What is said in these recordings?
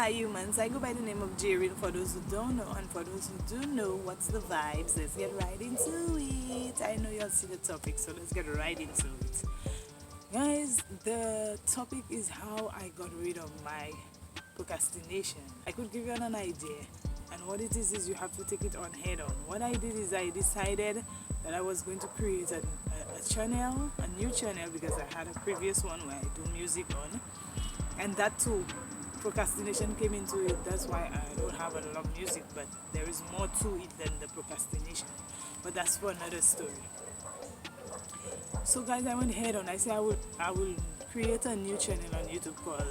Hola Humans, I go by the name of Jerry for those who don't know, and for those who do know, what's the vibes? Let's get right into it. I know you'll see the topic, so let's get right into it. Guys, the topic is how I got rid of my procrastination. I could give you an idea, and what it is you have to take it on head on. What I did is I decided that I was going to create a channel, a new channel, because I had a previous one where I do music on, and that too, procrastination came into it. That's why I don't have a lot of music, but there is more to it than the procrastination, but that's for another story. So guys, I went head on. I said I will create a new channel on YouTube called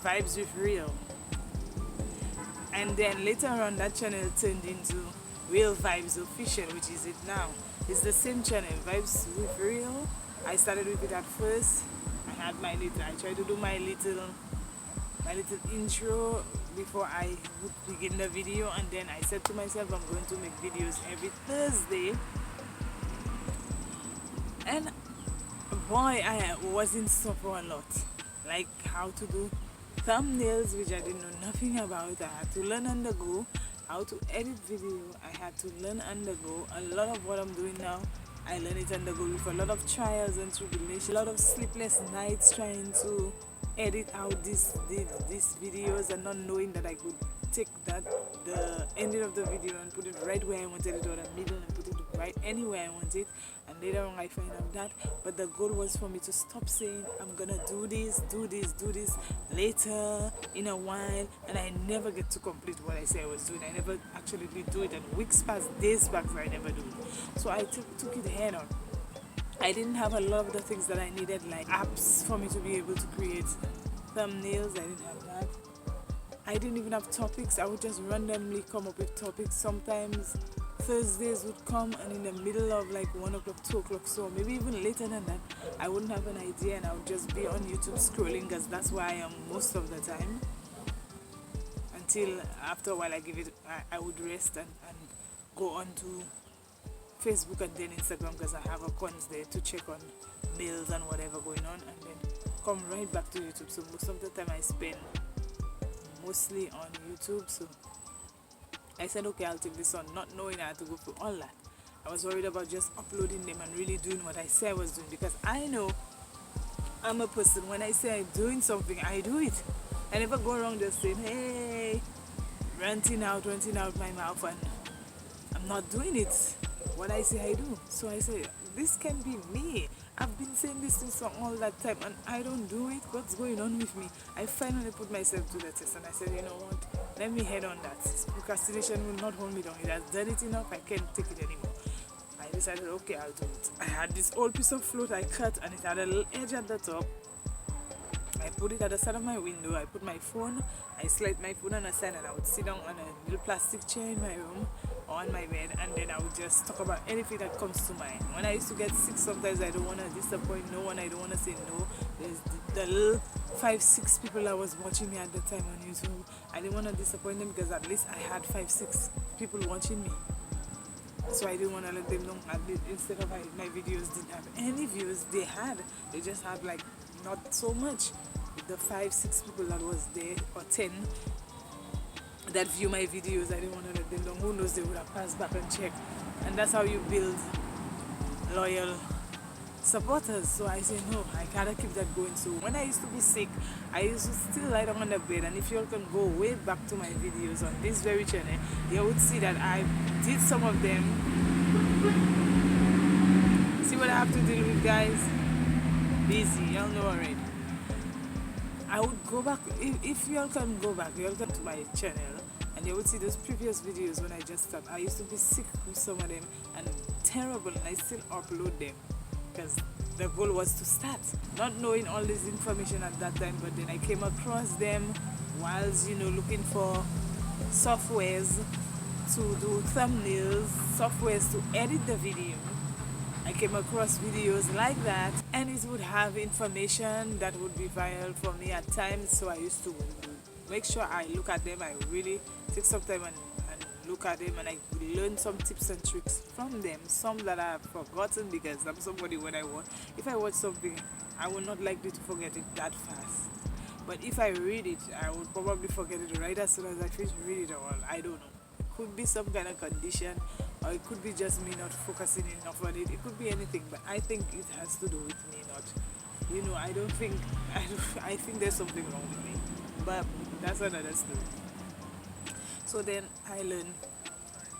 Vibes with Real, and then later on that channel turned into Real Vibes Official, which is it now. It's the same channel, Vibes with Real. I started with it at first. I tried to do my little intro before I would begin the video, and then I said to myself I'm going to make videos every Thursday. And boy, I was in store for a lot, like how to do thumbnails, which I didn't know nothing about. I had to learn on the go. How to edit video, I had to learn on the go. A lot of what I'm doing now, I learned it on the go with a lot of trials and tribulations, a lot of sleepless nights trying to edit out these videos and not knowing that I could take the ending of the video and put it right where I wanted it, or the middle, and put it right anywhere I want it. And later on I find out that, but the goal was for me to stop saying I'm gonna do this later in a while, and I never get to complete what I say I was doing. I never actually do it, and weeks pass, days pass, I never do it. So I took it head on. I didn't have a lot of the things that I needed, like apps for me to be able to create thumbnails. I didn't have that. I didn't even have topics. I would just randomly come up with topics. Sometimes Thursdays would come, and in the middle of like 1 o'clock, 2 o'clock, so maybe even later than that, I wouldn't have an idea, and I would just be on YouTube scrolling, because that's where I am most of the time. Until after a while I would rest and go on to Facebook and then Instagram, because I have accounts there to check on mails and whatever going on, and then come right back to YouTube. So most of the time I spend mostly on YouTube. So I said, okay, I'll take this on, not knowing I had to go through all that. I was worried about just uploading them and really doing what I said I was doing, because I know I'm a person, when I say I'm doing something, I do it. I never go around just saying, hey, ranting out my mouth, and I'm not doing it. What I say I do. So I say, this can be me. I've been saying this thing for all that time, and I don't do it. What's going on with me? I finally put myself to the test, and I said, you know what, let me head on that. Procrastination will not hold me down. It has done it enough. I can't take it anymore. I decided, okay, I'll do it. I had this old piece of float I cut, and it had a little edge at the top. I put it at the side of my window. I put my phone, I slide my phone on the side, and I would sit down on a little plastic chair in my room or on my bed, and then I would just talk about anything that comes to mind. When I used to get sick, sometimes I don't want to disappoint no one. I don't want to say no. There's the little 5-6 people that was watching me at the time on YouTube. I didn't want to disappoint them, because at least I had 5-6 people watching me. So I didn't want to let them know. Instead of my videos didn't have any views, they just had like not so much. The 5-6 people that was there, or 10 that view my videos, I didn't want to let them know. Who knows, they would have passed back and checked. And that's how you build loyal supporters. So I say, no, I gotta keep that going. So when I used to be sick, I used to still lie down on the bed, and if you all can go way back to my videos on this very channel, you would see that I did some of them. See what I have to deal with, guys? Busy, y'all know already. I would go back, if y'all can go back, y'all come to my channel, and you would see those previous videos when I just started. I used to be sick with some of them, and terrible, and I still upload them, because the goal was to start, not knowing all this information at that time. But then I came across them whilst, looking for softwares to do thumbnails, softwares to edit the video. I came across videos like that, and it would have information that would be viral for me at times. So I used to make sure I look at them. I really take some time and look at them, and I learn some tips and tricks from them. Some that I have forgotten, because I'm somebody, if I watch something, I will not likely to forget it that fast. But if I read it, I would probably forget it right as soon as I finish read it all. I don't know. It could be some kind of condition, or it could be just me not focusing enough on it. It could be anything, but I think it has to do with me not. I don't think I think there's something wrong with me. But that's another story. So then I learned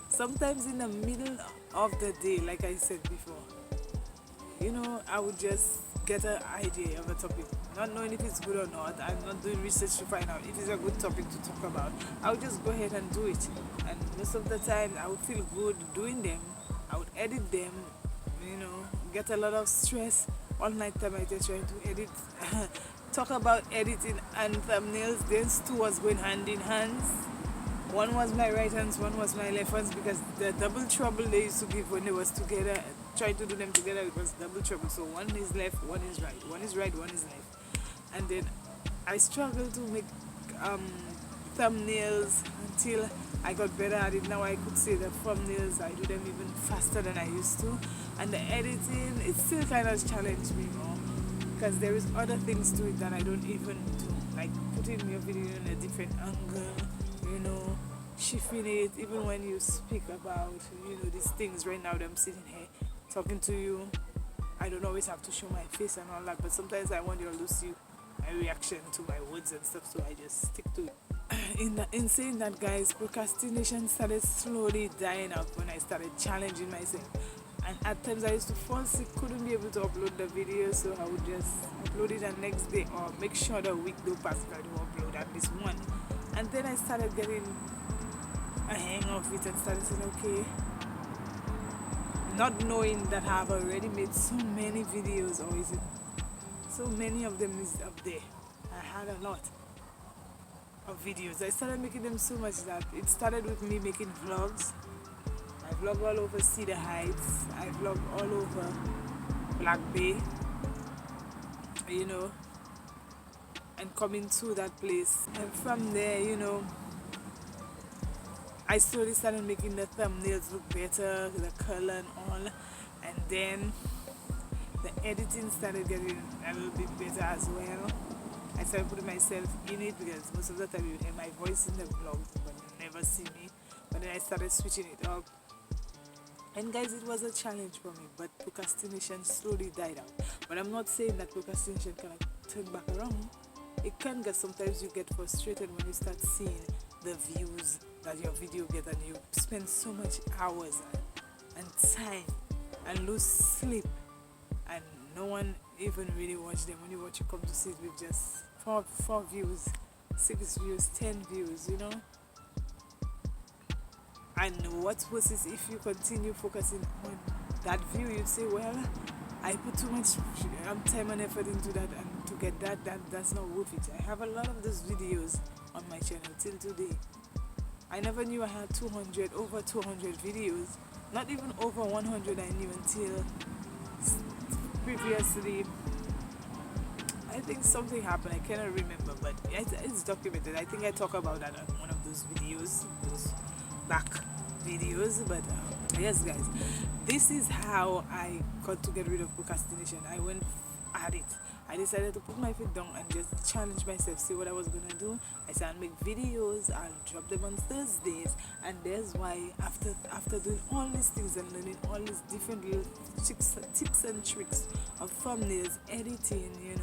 sometimes in the middle of the day, like I said before, I would just get an idea of a topic, not knowing if it's good or not. I'm not doing research to find out if it's a good topic to talk about. I would just go ahead and do it. And most of the time, I would feel good doing them. I would edit them, get a lot of stress. All night time I just trying to edit. Talk about editing and thumbnails. These two was going hand in hand. One was my right hands, one was my left hands, because the double trouble they used to give when they was together, trying to do them together, it was double trouble. So one is left, one is right, one is right, one is left. And then I struggled to make thumbnails until I got better at it. Now I could say the thumbnails, I do them even faster than I used to. And the editing, it still kind of challenged me more, because there is other things to it that I don't even do, like putting your video in a different angle, shifting it, even when you speak about, these things. Right now that I'm sitting here talking to you, I don't always have to show my face and all that, but sometimes I want you all to see my reaction to my words and stuff, so I just stick to it. In saying that, guys, procrastination started slowly dying out when I started challenging myself. And at times I used to fall sick, couldn't be able to upload the video, so I would just upload it the next day, or make sure the week don't pass if I don't upload at least one. And then I started getting a hang of it and started saying, okay, not knowing that I've already made so many videos, or is it so many of them is up there. I had a lot of videos. I started making them so much that it started with me making vlogs. I vlog all over Cedar Heights. I vlog all over Black Bay, and coming to that place. And from there, I slowly started making the thumbnails look better, the color and all. And then the editing started getting a little bit better as well. I started putting myself in it, because most of the time you hear my voice in the vlog, but you never see me. But then I started switching it up. And guys, it was a challenge for me, but procrastination slowly died out. But I'm not saying that procrastination cannot turn back around. It can, because sometimes you get frustrated when you start seeing the views that your video get, and you spend so much hours and time and lose sleep, and no one even really watch them. When you watch, you come to see it with just four views, 6 views, 10 views, And what's worse is if you continue focusing on that view, you'd say, well, I put too much time and effort into that, and to get that's not worth it. I have a lot of those videos on my channel till today. I never knew I had over 200 videos. Not even over 100 I knew until previously. I think something happened, I cannot remember, but it's documented. I think I talk about that on one of those videos, those back videos. But yes, guys, this is how I got to get rid of procrastination. I went at it. I decided to put my feet down and just challenge myself, see what I was gonna do. I said I'll make videos, I'll drop them on Thursdays, and that's why after doing all these things and learning all these different little tips and tricks of thumbnails, editing,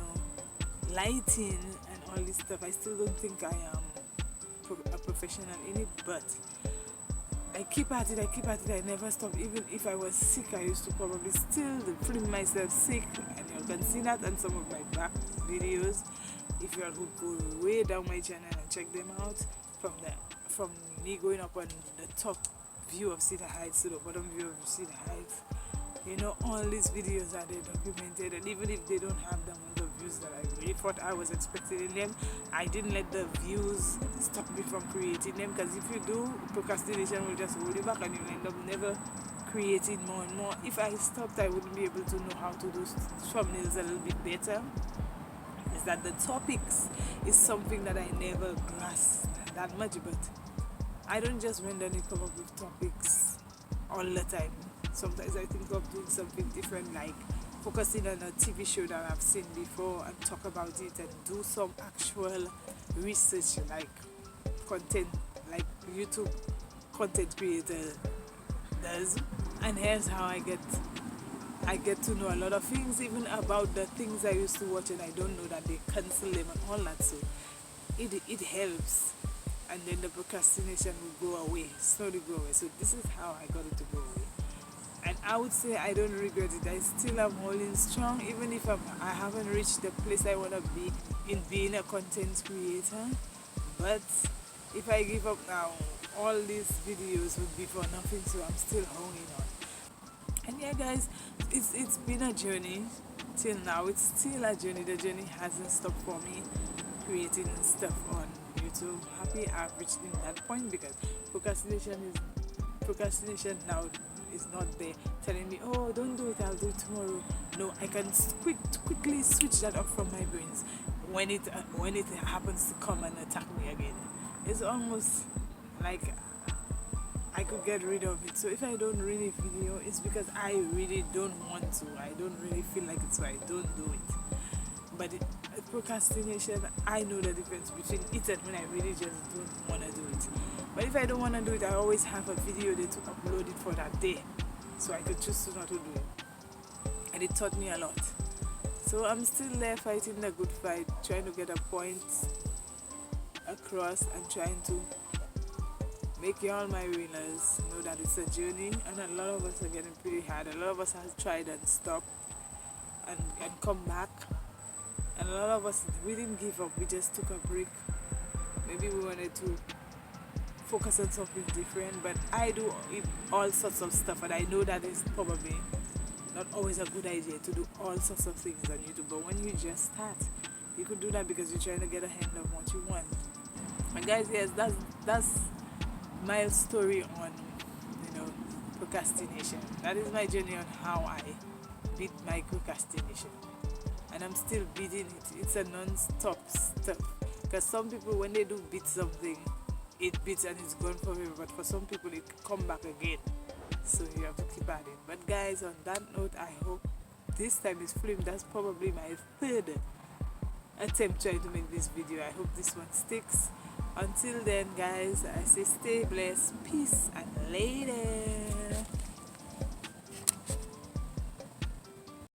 lighting and all this stuff, I still don't think I am a professional in it, but I keep at it, I never stop. Even if I was sick, I used to probably still film myself sick, and you can see that on some of my back videos. If you all would go way down my channel and check them out, from me going up on the top view of Cedar Heights to the bottom view of Cedar Heights, all these videos are there documented, and even if they don't have the amount of views that I really thought I was expecting in them, I didn't let the views stop me from creating them, because if you do, procrastination will just hold you back and you'll end up never creating more and more. If I stopped, I wouldn't be able to know how to do thumbnails a little bit better. Is that the topics is something that I never grasped that much, but I don't just randomly come up with topics all the time. Sometimes I think of doing something different, like focusing on a TV show that I've seen before and talk about it and do some actual research like content, like YouTube content creator does. And here's how I get to know a lot of things, even about the things I used to watch and I don't know that they cancel them and all that. So it helps, and then the procrastination will go away, slowly go away. So this is how I got it to go away, and I would say I don't regret it. I still am holding strong, even if I haven't reached the place I want to be in being a content creator. But if I give up now, all these videos would be for nothing. So I'm still hanging on. And yeah, guys, it's been a journey till now. It's still a journey. The journey hasn't stopped for me creating stuff on YouTube. Happy I've reached in that point, because procrastination now is not there telling me, oh, don't do it, I'll do it tomorrow. No, I can quickly switch that off from my brains when it happens to come and attack me again. It's almost like I could get rid of it. So if I don't really video, it's because I really don't want to. I don't really feel like it, so I don't do it. But procrastination, I know the difference between it and when I really just don't want to do it. But if I don't want to do it, I always have a video there to upload it for that day, so I could choose to not to do it. And it taught me a lot. So I'm still there fighting the good fight, trying to get a point across and trying to make y'all my winners know that it's a journey, and a lot of us are getting pretty hard. A lot of us have tried and stopped and come back, and a lot of us, we didn't give up, we just took a break. Maybe we wanted to focus on something different, but I do all sorts of stuff, and I know that is probably not always a good idea to do all sorts of things on YouTube. But when you just start, you could do that because you're trying to get a hand of what you want. And guys, yes, that's my story on, procrastination. That is my journey on how I beat my procrastination, and I'm still beating it. It's a non-stop stuff, because some people, when they do beat something, it beats and it's gone forever, but for some people it come back again, so you have to keep at it. But guys, on that note, I hope this time is filmed. That's probably my third attempt trying to make this video. I hope this one sticks. Until then, guys, I say stay blessed, peace, and later.